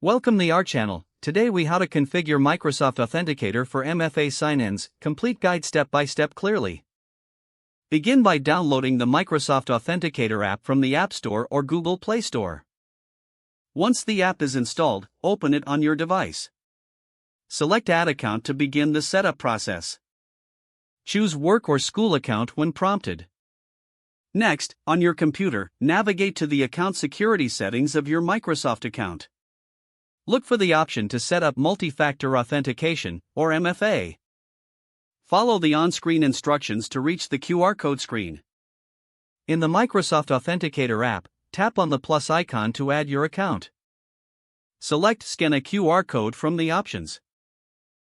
Welcome to our channel. Today we how to configure Microsoft Authenticator for MFA sign-ins, complete guide step by step clearly. Begin by downloading the Microsoft Authenticator app from the App Store or Google Play Store. Once the app is installed, open it on your device. Select Add Account to begin the setup process. Choose Work or School account when prompted. Next, on your computer, navigate to the account security settings of your Microsoft account. Look for the option to set up multi-factor authentication, or MFA. Follow the on-screen instructions to reach the QR code screen. In the Microsoft Authenticator app, tap on the plus icon to add your account. Select Scan a QR code from the options.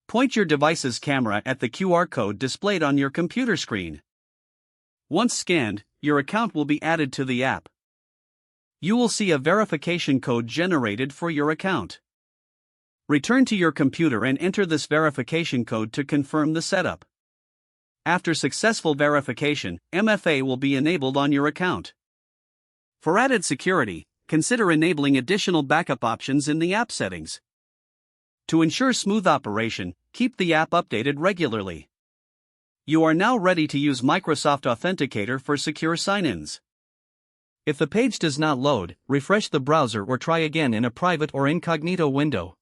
Point your device's camera at the QR code displayed on your computer screen. Once scanned, your account will be added to the app. You will see a verification code generated for your account. Return to your computer and enter this verification code to confirm the setup. After successful verification, MFA will be enabled on your account. For added security, consider enabling additional backup options in the app settings. To ensure smooth operation, keep the app updated regularly. You are now ready to use Microsoft Authenticator for secure sign-ins. If the page does not load, refresh the browser or try again in a private or incognito window.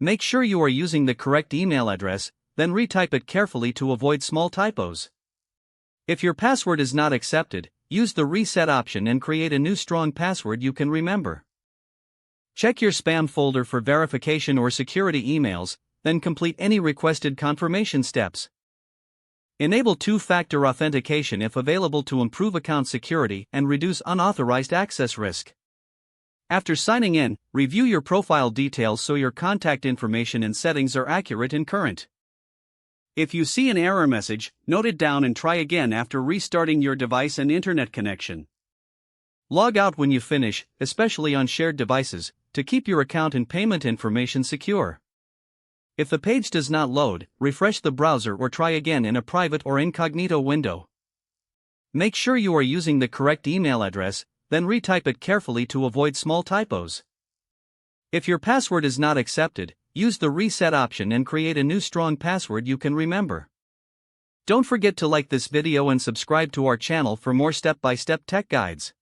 Make sure you are using the correct email address, then retype it carefully to avoid small typos. If your password is not accepted, use the reset option and create a new strong password you can remember. Check your spam folder for verification or security emails, then complete any requested confirmation steps. Enable two-factor authentication if available to improve account security and reduce unauthorized access risk. After signing in, review your profile details so your contact information and settings are accurate and current. If you see an error message, note it down and try again after restarting your device and internet connection. Log out when you finish, especially on shared devices, to keep your account and payment information secure. If the page does not load, refresh the browser or try again in a private or incognito window. Make sure you are using the correct email address, then retype it carefully to avoid small typos. If your password is not accepted, use the reset option and create a new strong password you can remember. Don't forget to like this video and subscribe to our channel for more step-by-step tech guides.